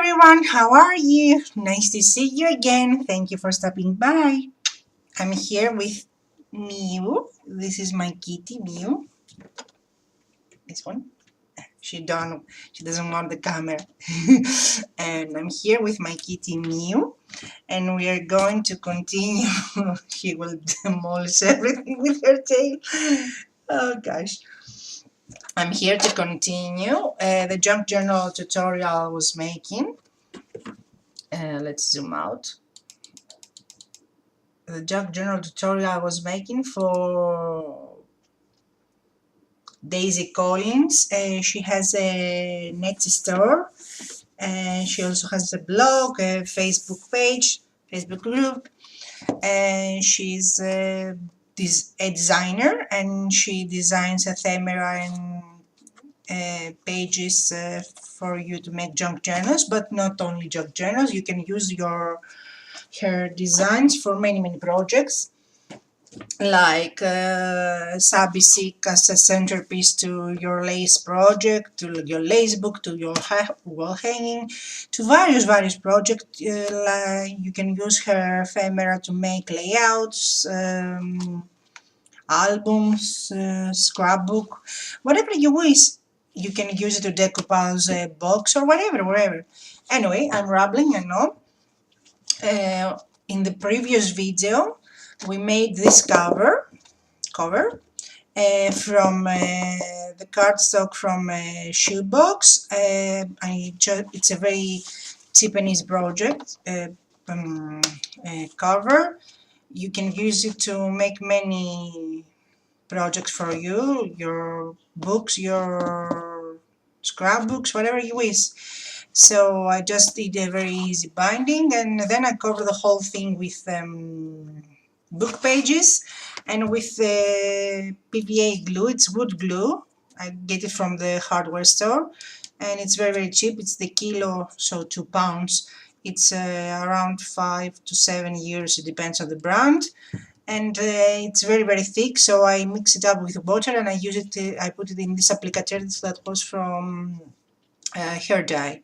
everyone, how are you? Nice to see you again. Thank you for stopping by. I'm here with Mew. This is my kitty Mew. This one. She doesn't want the camera. And I'm here with my kitty Mew, and we are going to continue. She will demolish everything with her tail. Oh gosh. I'm here to continue the junk journal tutorial I was making. Let's zoom out. The junk journal tutorial I was making for Daisy Collins. She has a Etsy store, and she also has a blog, a Facebook page, Facebook group, and she's a designer, and she designs ephemera and pages for you to make junk journals. But not only junk journals, you can use her designs for many projects, like Sabisic as a centerpiece to your lace project, to your lace book, to your wall hanging, to various projects. Like you can use her ephemera to make layouts, albums, scrapbook, whatever you wish. You can use it to decoupage a box or whatever. Anyway, I'm rambling, I know. In the previous video, we made this cover from the cardstock from Shoebox. It's a very Japanese project cover. You can use it to make many projects for you, your books, your scrapbooks, whatever you wish. So I just did a very easy binding, and then I covered the whole thing with book pages and with PVA glue. It's wood glue. I get it from the hardware store, and it's very cheap. It's the kilo, so £2. It's around 5 to 7 years. It depends on the brand, and it's very thick. So I mix it up with water, and I use it. I put it in this applicator that was from hair dye.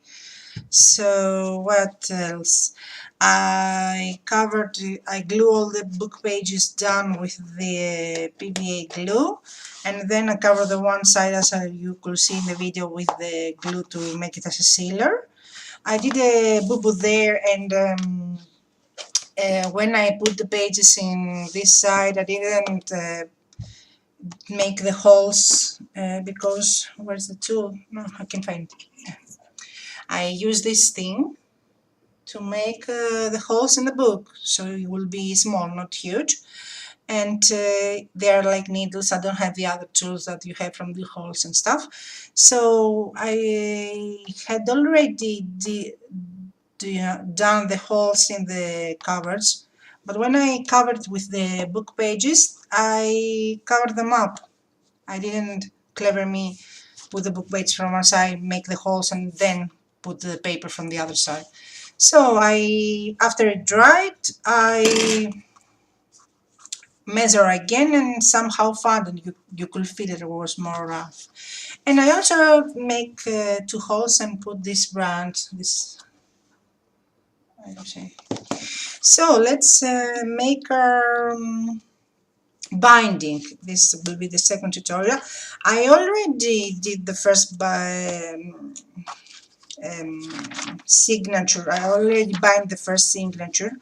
So what else? I glue all the book pages down with the PVA glue, and then I cover the one side, as you could see in the video, with the glue to make it as a sealer. I did a boo-boo there, and when I put the pages in this side, I didn't make the holes because where's the tool? No, I can find it. I use this thing to make the holes in the book, so it will be small, not huge, and they are like needles. I don't have the other tools that you have from the holes and stuff. So I had already done the holes in the covers, but when I covered with the book pages, I covered them up. I didn't, clever me, put the book pages from one side, make the holes, and then put the paper from the other side. So after it dried, I measure again, and somehow found that you could feel it was more rough. And I also make 2 holes and put this brand, I don't say. So let's make our binding. This will be the second tutorial. I already did the first signature. I already bind the first signature.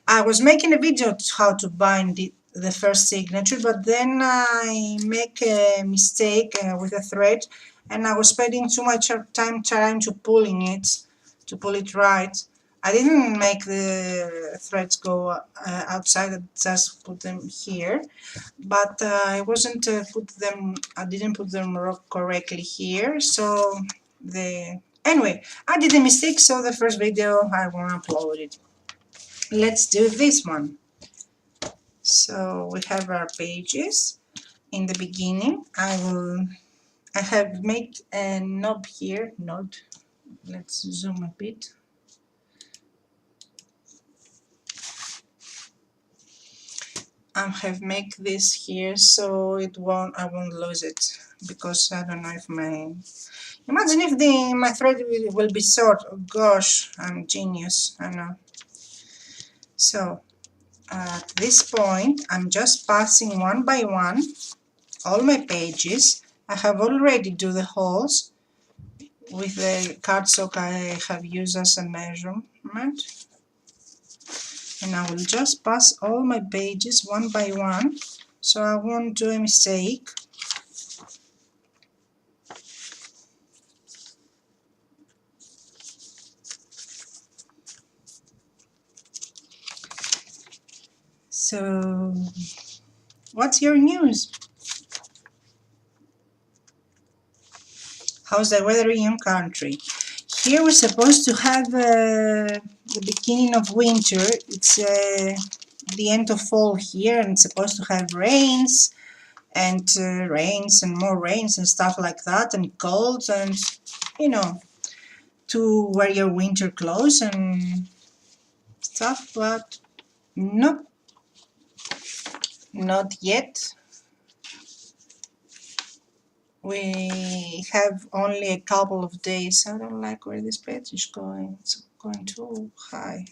I was making a video how to bind the first signature, but then I make a mistake with a thread, and I was spending too much time trying to pull it right. I didn't make the threads go outside. I just put them here, but I didn't put them correctly here. So anyway, I did a mistake. So the first video I won't upload it. Let's do this one. So we have our pages. In the beginning, I have made a knob here. Let's zoom a bit. I have make this here so I won't lose it, because I don't know if imagine if my thread will be short. Oh gosh, I'm genius, I know. So at this point I'm just passing one by one all my pages. I have already do the holes with the cardstock I have used as a measurement, and I will just pass all my pages one by one so I won't do a mistake. So what's your news? How's the weather in your country? Here we're supposed to have the beginning of winter. It's the end of fall here, and it's supposed to have rains and rains and more rains and stuff like that, and cold, and you know, to wear your winter clothes and stuff, but nope, not yet. We have only a couple of days. I don't like where this page is going. It's going too high.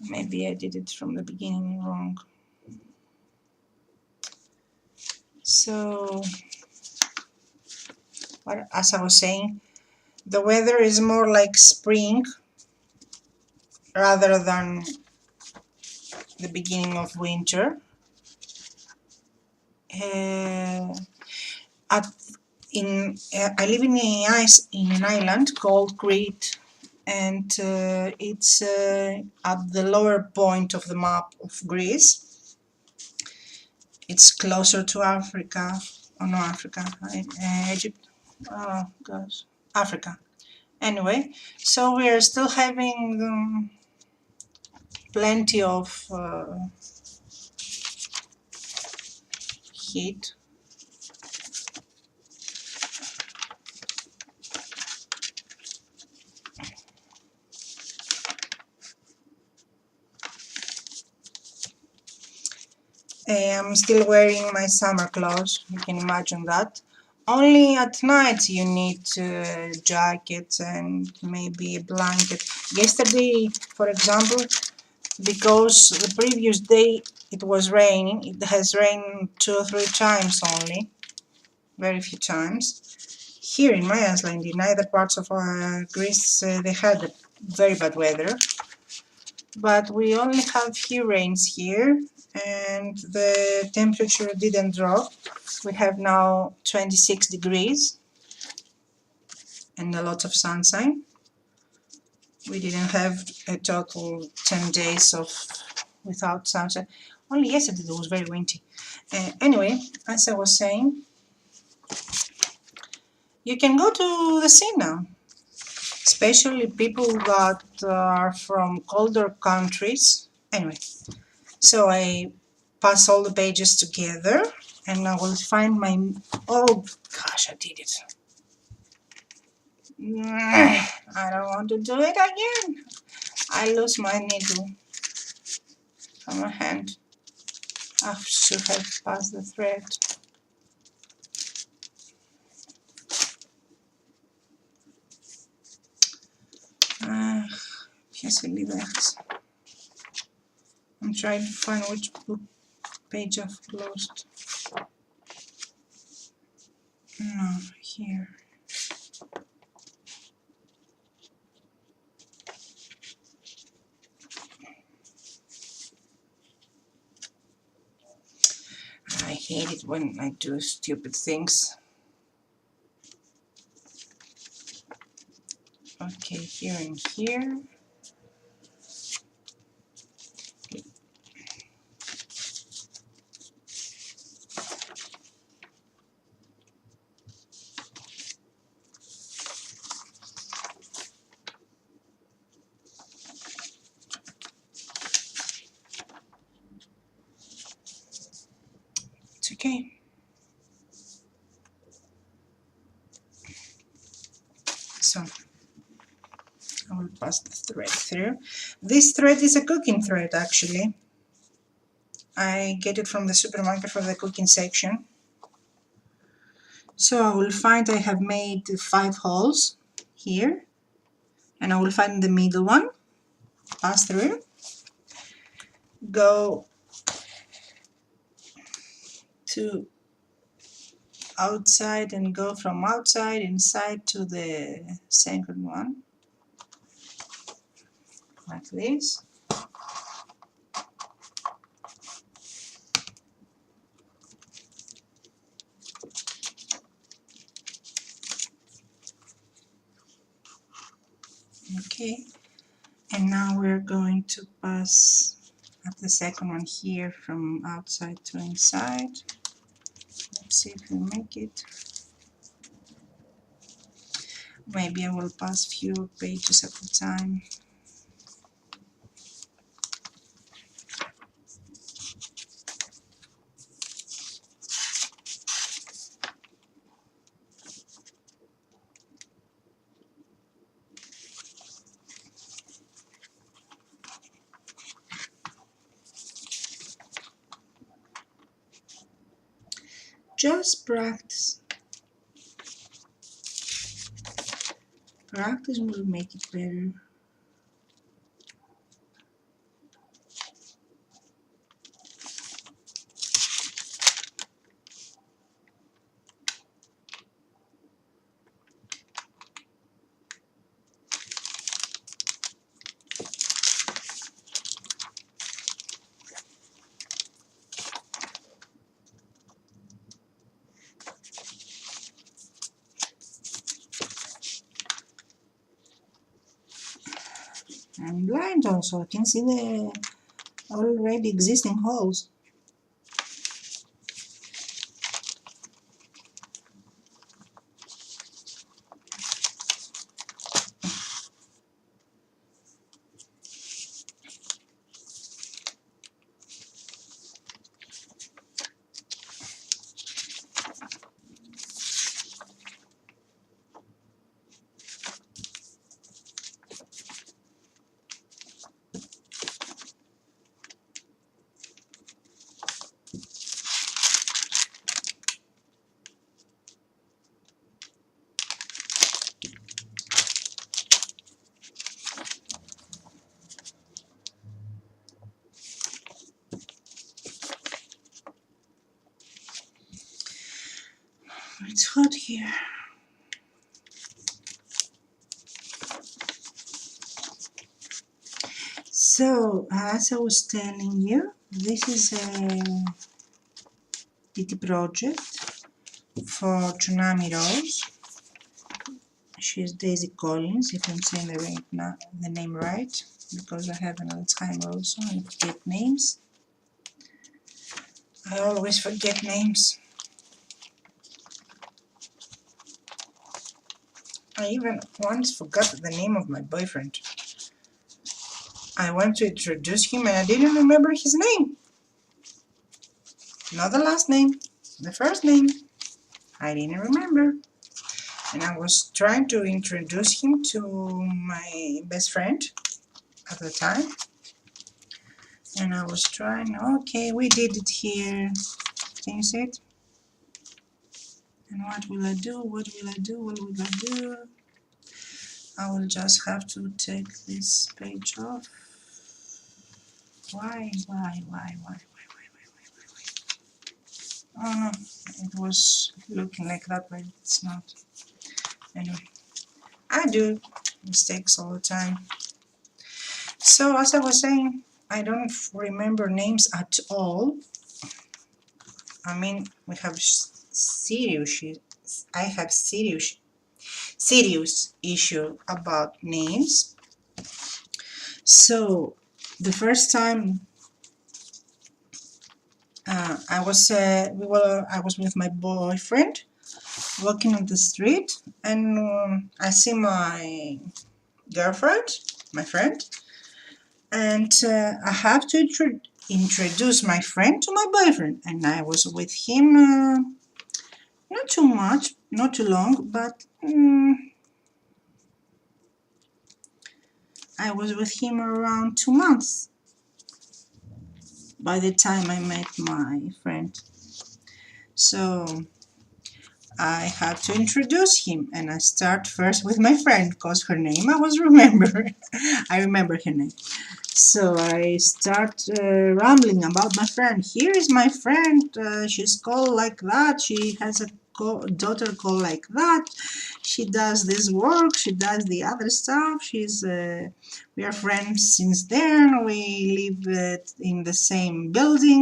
Maybe I did it from the beginning wrong. So, as I was saying, the weather is more like spring rather than the beginning of winter. At I live in an island called Crete, and it's at the lower point of the map of Greece. It's closer to Africa. Oh no, Africa, Egypt. Oh gosh, Africa. Anyway, so we are still having plenty of heat. I'm still wearing my summer clothes, you can imagine that. Only at night you need jackets and maybe a blanket. Yesterday, for example, because the previous day it was raining, it has rained 2 or 3 times only, very few times. Here in my island, in other parts of Greece, they had very bad weather, but we only have few rains here, and the temperature didn't drop. We have now 26 degrees and a lot of sunshine. We didn't have a total 10 days of without sunshine. Only yesterday it was very windy. Anyway, as I was saying, you can go to the sea now, especially people that are from colder countries. Anyway, so I pass all the pages together and I will find my... Oh gosh, I did it. I don't want to do it again. I lose my needle from my hand. I should have passed the thread. Yes, I leave that. I'm trying to find which book page I've closed. No, here. I hate it when I do stupid things. Okay, here and here. It's okay. So I will pass the thread through. This thread is a cooking thread actually. I get it from the supermarket for the cooking section. So I will find I have made 5 holes here, and I will find the middle one, pass through, go to outside and go from outside inside to the second one, like this. Okay, and now we're going to pass at the second one here from outside to inside. Let's see if we make it. Maybe I will pass few pages at a time. Just practice. Practice will make it better. I'm blind also, I can see the already existing holes. It's hot here. So, as I was telling you, this is a DT project for Tsunami Rose. She's Daisy Collins, if I'm saying the name right, because I have an Alzheimer also and forget names. I always forget names. I even once forgot the name of my boyfriend. I went to introduce him and I didn't remember his name. Not the last name, the first name. I didn't remember. And I was trying to introduce him to my best friend at the time. And I was trying, okay, we did it here. Can you see it? And what will I do? What will I do? What will I do? I will just have to take this page off. Why? Oh no, it was looking like that, but it's not. Anyway, I do mistakes all the time. So as I was saying, I don't remember names at all. I mean, we have I have serious issue about names. So the first time I was with my boyfriend walking on the street, and I see my girlfriend, my friend, and I have to introduce my friend to my boyfriend, and I was with him not too much, not too long, but I was with him around 2 months. by the time I met my friend. So I had to introduce him, and I start first with my friend because her name I was remember. I remember her name. So I start rambling about my friend. Here is my friend. She's called like that. She has a daughter called like that. She does this work. She does the other stuff. We are friends since then. We live in the same building.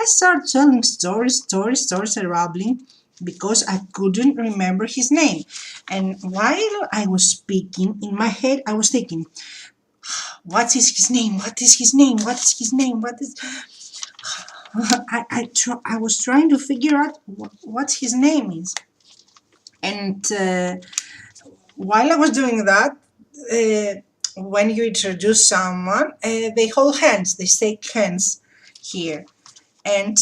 I start telling stories, and rambling because I couldn't remember his name. And while I was speaking in my head, I was thinking, what is his name? What is his name? What is his name? What is... I was trying to figure out what his name is. And while I was doing that, when you introduce someone, they hold hands, they shake hands here. And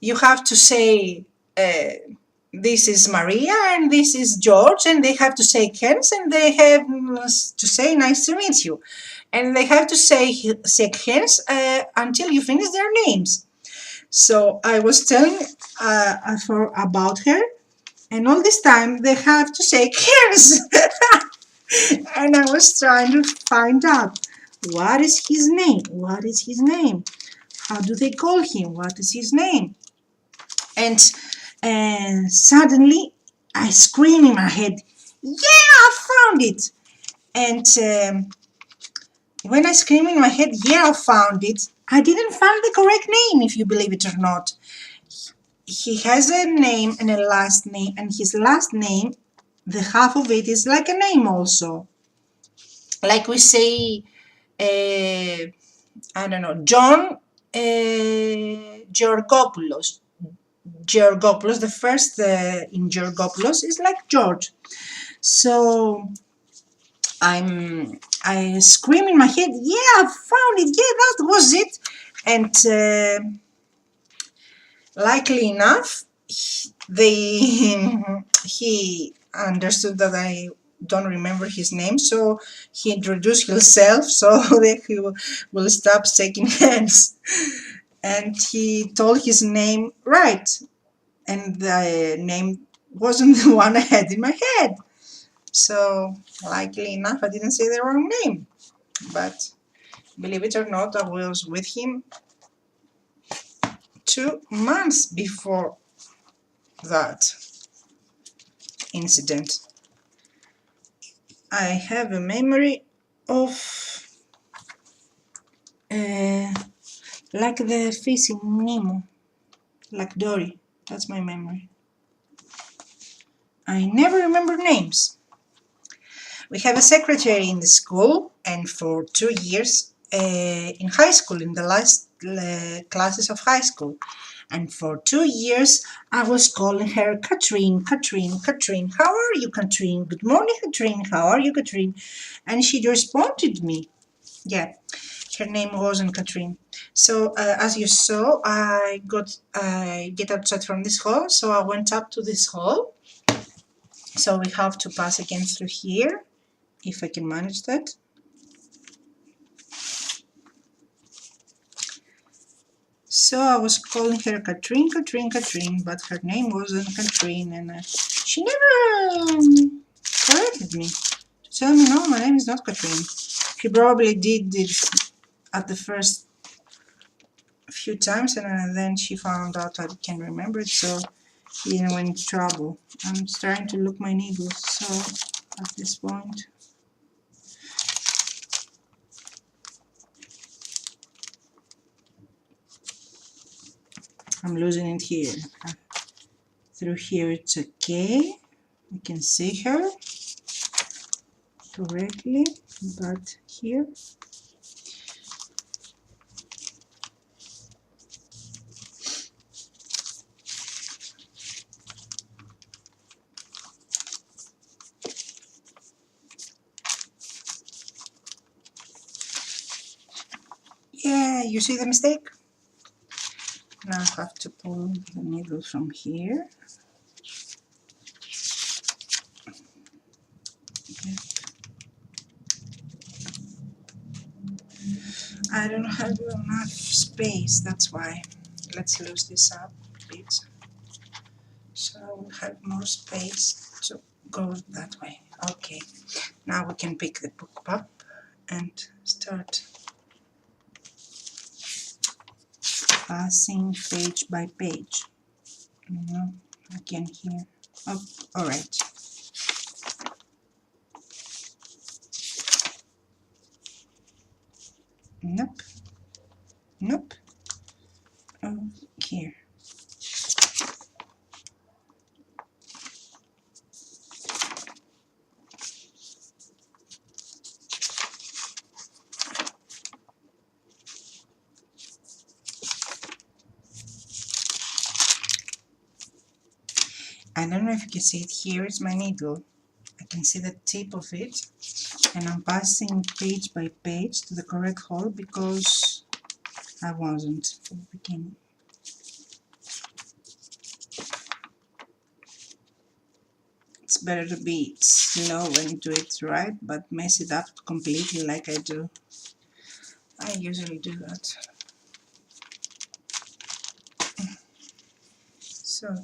you have to say, this is Maria and this is George, and they have to shake hands and they have to say, nice to meet you. And they have to shake hands until you finish their names. So I was telling about her, and all this time they have to shake hands. And I was trying to find out, what is his name? What is his name? How do they call him? What is his name? And suddenly I scream in my head, yeah, I found it. And when I scream in my head, yeah, I found it, I didn't find the correct name, if you believe it or not. He has a name and a last name, and his last name, the half of it is like a name also. Like we say, I don't know, John Georgopoulos. Georgopoulos, the first in Georgopoulos is like George. So I scream in my head, yeah, I found it, yeah, that was it. And likely enough, he understood that I don't remember his name, so he introduced himself so that he will stop shaking hands. And he told his name right, and the name wasn't the one I had in my head. So likely enough, I didn't say the wrong name. But believe it or not, I was with him 2 months before that incident. I have a memory of like the fish in Nemo, like Dory. That's my memory. I never remember names. We have a secretary in the school, and for 2 years in high school, in the last classes of high school. And for 2 years, I was calling her Katrine, Katrine, Katrine. How are you, Katrine? Good morning, Katrine. How are you, Katrine? And she responded me. Yeah, her name wasn't Katrine. So as you saw, I get outside from this hall. So I went up to this hall. So we have to pass again through here, if I can manage that. So I was calling her Katrine, Katrine, Katrine, but her name wasn't Katrine, and she never corrected me to tell me, no, my name is not Katrine. She probably did it at the first few times, and then she found out I can't remember it, so she went into trouble. I'm starting to look my needles, so at this point. I'm losing it here. Through here it's okay. I can see her correctly, but here. Yeah, you see the mistake? Now I have to pull the needle from here. I don't have enough space, that's why. Let's loose this up a bit, so I will have more space to go that way. Okay, now we can pick the book up and start passing page by page. Again here. Oh, all right. Nope. Nope. Oh, here. I don't know if you can see it. Here is my needle. I can see the tip of it, and I'm passing page by page to the correct hole because I wasn't from the beginning. It's better to be slow and do it right, but mess it up completely like I do. I usually do that. So,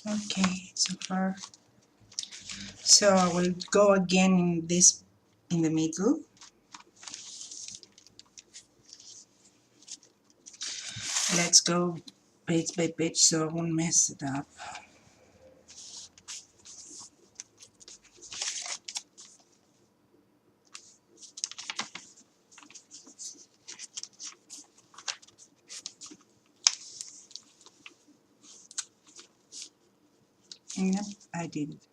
okay, so far. So I will go again in this, in the middle. Let's go page by page so I won't mess it up. Yep, I did it.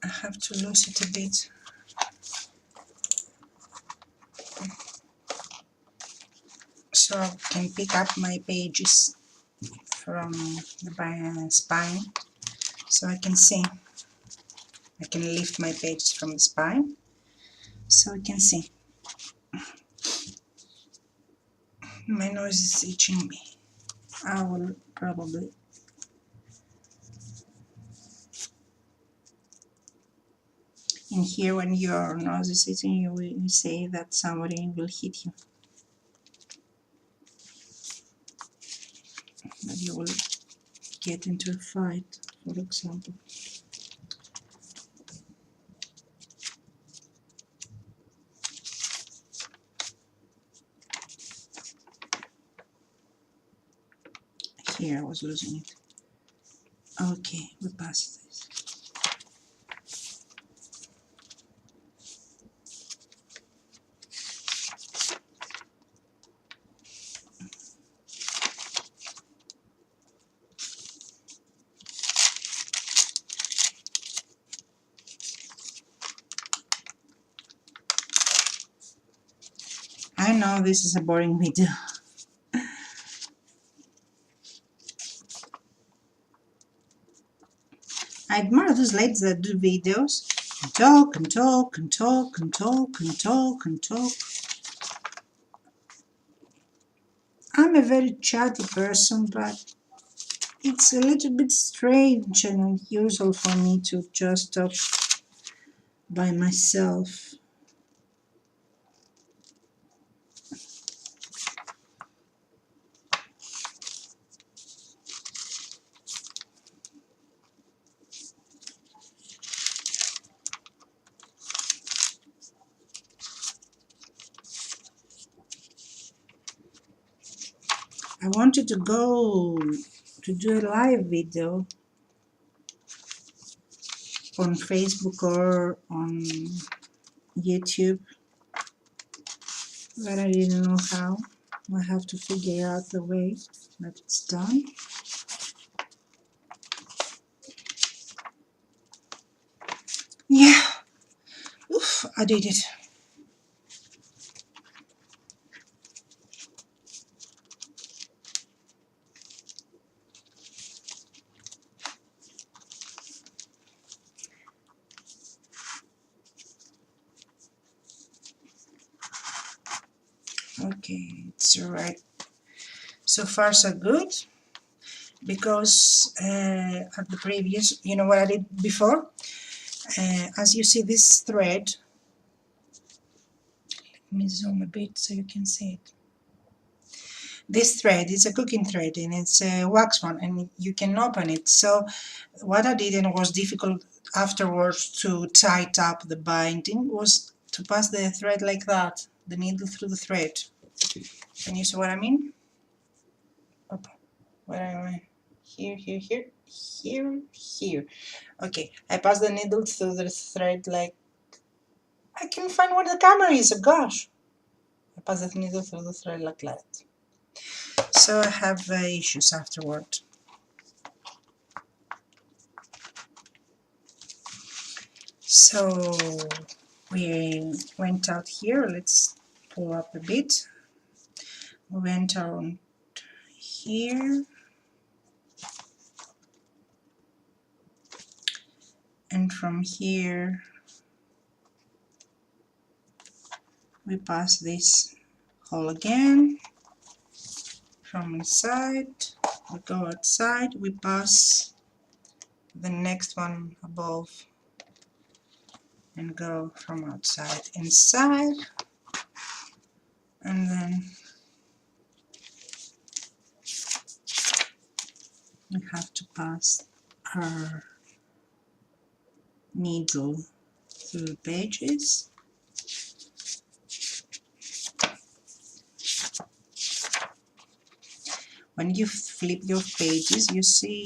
I have to lose it a bit. So I can pick up my pages from the spine, so I can see. I can lift my pages from the spine, so I can see. My nose is itching me. I will probably. In here, when your nose is itching, you will say that somebody will hit you. That you will get into a fight, for example. Here I was losing it. Okay, we passed this. I know this is a boring video. I admire those ladies that do videos and talk and talk and talk and talk and talk and talk. I'm a very chatty person, but it's a little bit strange and unusual for me to just talk by myself. I wanted to go to do a live video on Facebook or on YouTube, but I didn't know how. I have to figure out the way that it's done. Yeah, oof, I did it. Okay, it's right. So far so good, because at the previous, you know what I did before? As you see this thread, let me zoom a bit so you can see it. This thread is a cooking thread and it's a wax one and you can open it. So what I did, and it was difficult afterwards to tighten up the binding, was to pass the thread like that, the needle through the thread. Can you see what I mean? Up. Where am I? Here, here, here, here, here. Okay, I pass the needle through the thread like... I can find where the camera is, oh gosh! I pass the needle through the thread like that. So I have issues afterward. So we went out here, let's pull up a bit. We went on here, and from here we pass this hole again. From inside we go outside, we pass the next one above and go from outside inside, and then we have to pass our needle through the pages. When you flip your pages, you see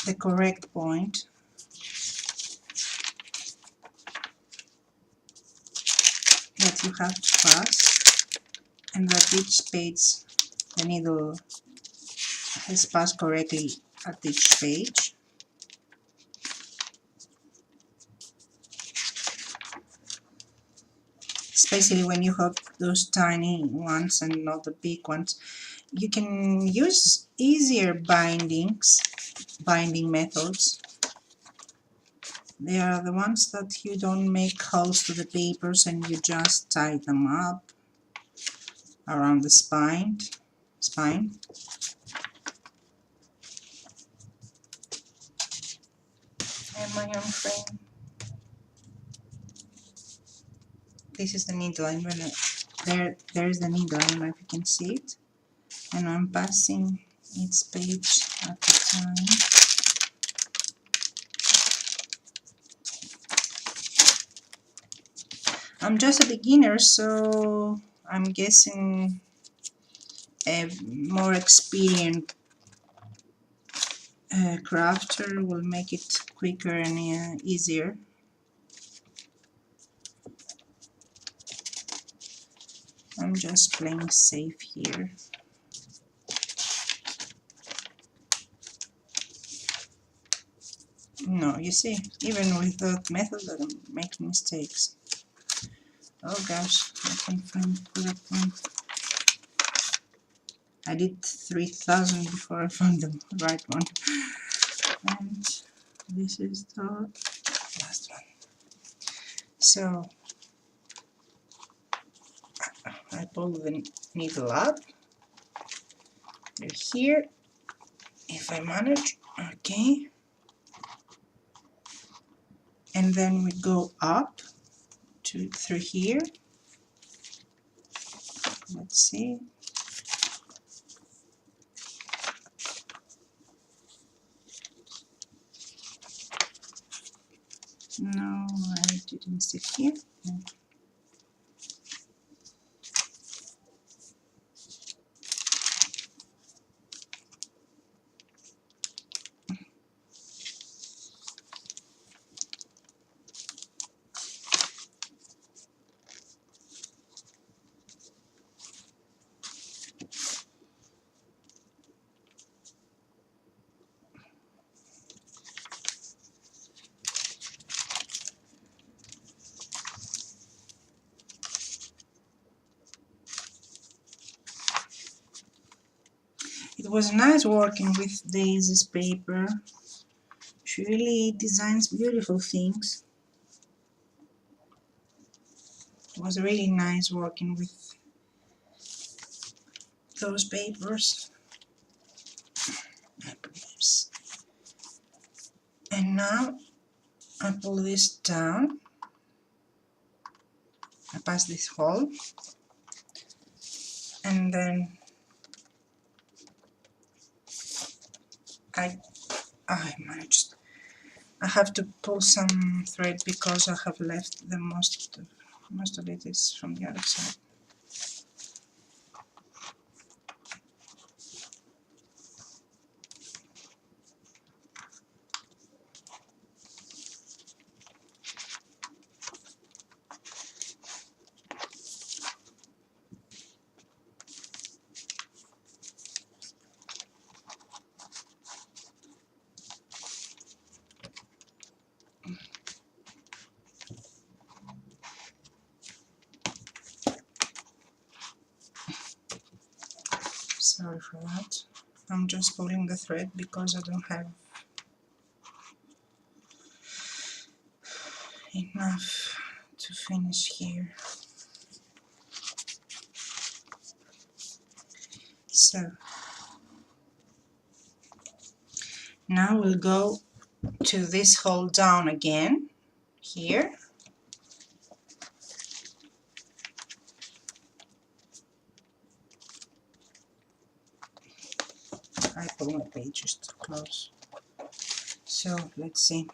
the correct point that you have to pass, and that each page the needle has passed correctly at each page. Especially when you have those tiny ones and not the big ones, you can use easier binding methods. They are the ones that you don't make holes to the papers and you just tie them up around the spine. And my own frame. This is the needle. I'm gonna... there's the needle. I don't know if you can see it. And I'm passing each page at a time. I'm just a beginner, so I'm guessing a more experienced crafter will make it quicker and easier. I'm just playing safe here. No, you see, even with that method I'm making mistakes. Oh gosh, I can find the correct one. I did 3,000 before I found the right one. And this is the last one. So I pull the needle up. They're here, if I manage. Okay. And then we go up through here. Let's see. No, I didn't stick here. No. It was nice working with Daisy's paper. She really designs beautiful things. It was really nice working with those papers. And now I pull this down, I pass this hole, and then I managed. I have to pull some thread because I have left the most of it is from the other side. Sorry for that. I'm just pulling the thread because I don't have enough to finish here. So now we'll go to this hole down again here. I pull my pages too close. So let's see.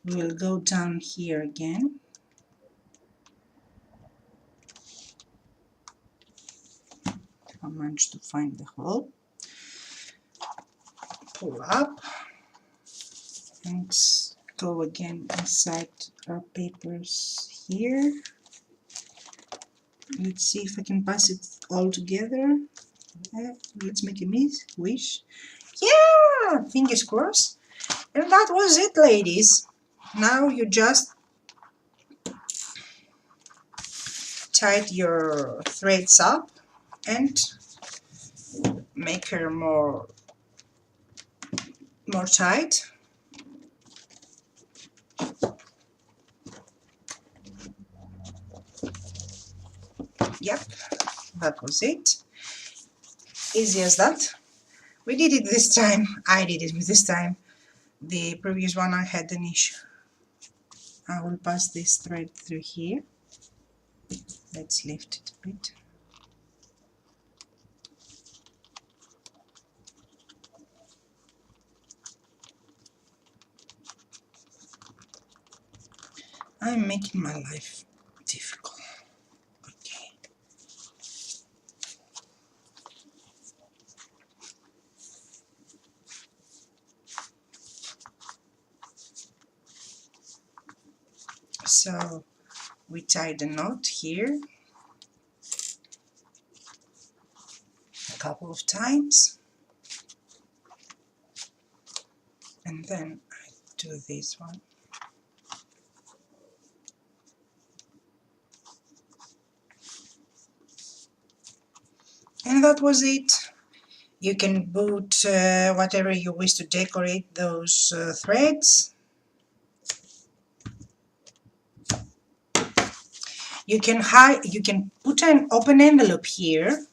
We'll go down here again. I managed to find the hole. Pull up and go again inside our papers here. Let's see if I can pass it all together. Let's make a wish. Yeah! Fingers crossed. And that was it, ladies. Now you just tied your threads up and make her more tight. Yep, that was it. Easy as that. We did it this time. I did it this time. The previous one I had an issue. I will pass this thread through here. Let's lift it a bit. I'm making my life difficult. Okay. So we tied a knot here a couple of times, and then I do this one. And that was it. You can put whatever you wish to decorate those threads. You can put an open envelope here,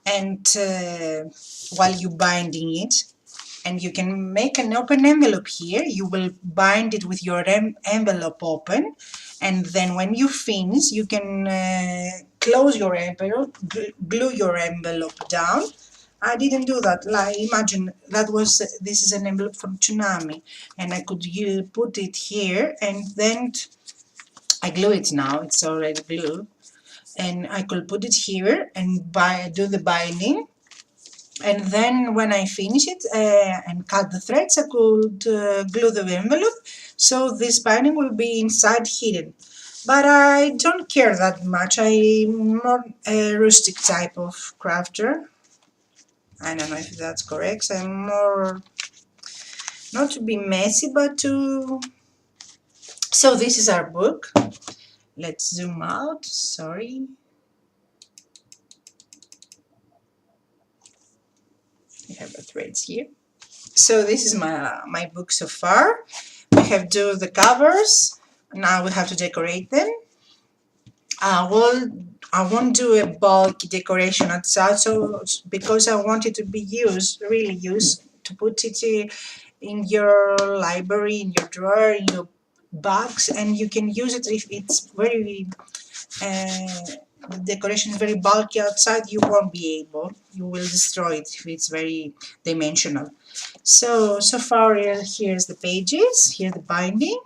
and while you binding it, and you can make an open envelope here. You will bind it with your envelope open, and then when you finish, you can close your envelope, glue your envelope down. I didn't do that. Like, imagine this is an envelope from Tsunami, and I could put it here, and then I glue it now. It's already glued, and I could put it here and do the binding. And then when I finish it and cut the threads, I could glue the envelope, so this binding will be inside hidden. But I don't care that much. I'm more a rustic type of crafter. I don't know if that's correct. I'm more, not to be messy, but to... So this is our book. Let's zoom out. Sorry. We have the threads here. So this is my book so far. We have done the covers. Now we have to decorate them. Well, I won't do a bulk decoration outside, so because I want it to be used, really used, to put it in your library, in your drawer, in your box, and you can use it if it's very the decoration is very bulky outside. You won't be able. You will destroy it if it's very dimensional. So far, here's the pages. Here's the binding.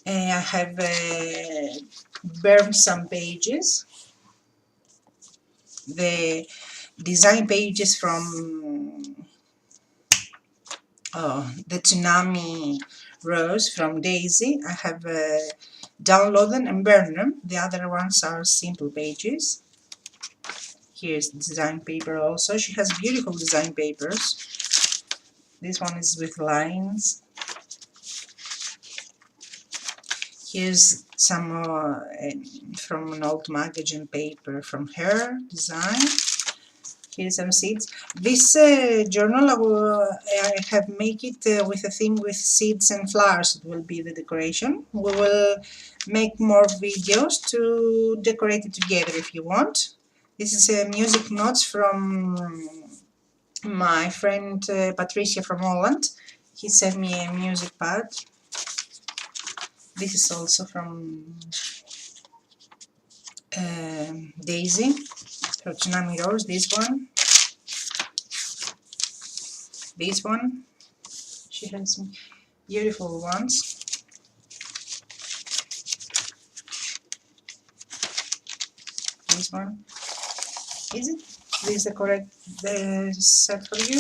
I have burned some pages. The design pages from the Tsunami Rose from Daisy. I have downloaded and burned them. The other ones are simple pages. Here's the design paper also. She has beautiful design papers. This one is with lines. Here's some from an old magazine paper from her design. Here's some seeds. This journal I have make it with a theme with seeds and flowers. It will be the decoration. We will make more videos to decorate it together if you want. This is music notes from my friend Patricia from Holland. He sent me a music pad. This is also from Daisy, from Tsunami Rose. This one, she has some beautiful ones. This one, is it? This is the correct set for you?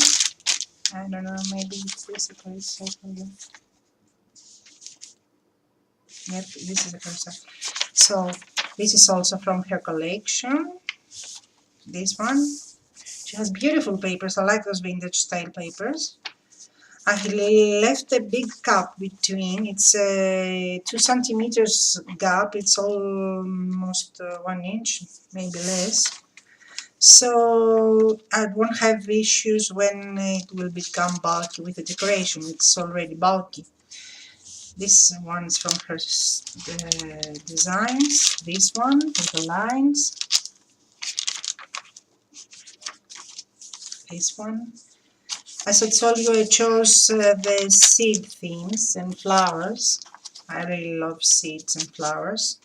I don't know, maybe it's this the correct set for you. Yep, this is the correct set. So this is also from her collection. This one, she has beautiful papers. I like those vintage style papers. I left a big gap between. It's a 2 centimeters gap. It's almost 1 inch, maybe less. So I won't have issues when it will become bulky with the decoration. It's already bulky. This one is from her designs. This one with the lines. This one. As I told you, I chose the seed themes and flowers. I really love seeds and flowers.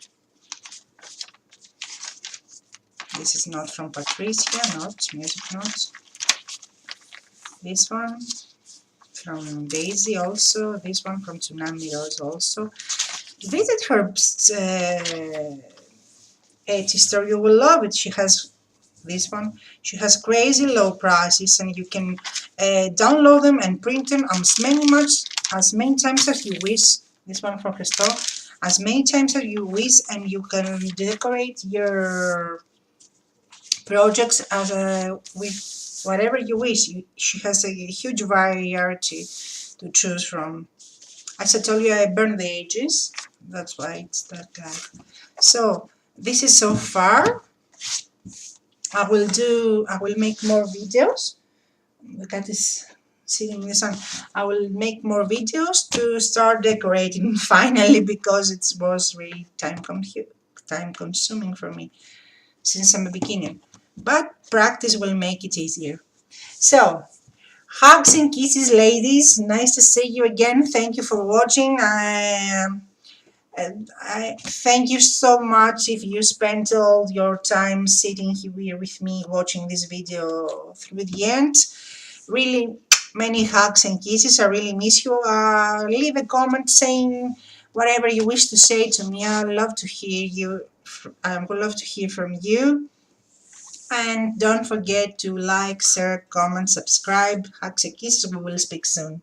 This is not from Patricia, not music notes. This one from Daisy also. This one from Tsunami Rose also. Visit her Etsy store, you will love it. She has this one. She has crazy low prices, and you can download them and print them as many times as you wish. This one from her store, as many times as you wish, and you can decorate your projects as with whatever you wish. She has a huge variety to choose from. As I told you, I burned the edges. That's why it's that guy. So this is so far. I will make more videos. The cat is sitting in the sun. I will make more videos to start decorating finally, because it was really time consuming for me since I'm a beginner. But practice will make it easier. So, hugs and kisses, ladies. Nice to see you again. Thank you for watching. I thank you so much if you spent all your time sitting here with me watching this video through the end. Really, many hugs and kisses. I really miss you. Leave a comment saying whatever you wish to say to me. I love to hear you. I would love to hear from you. And don't forget to like, share, comment, subscribe. Hugs and kisses. We will speak soon.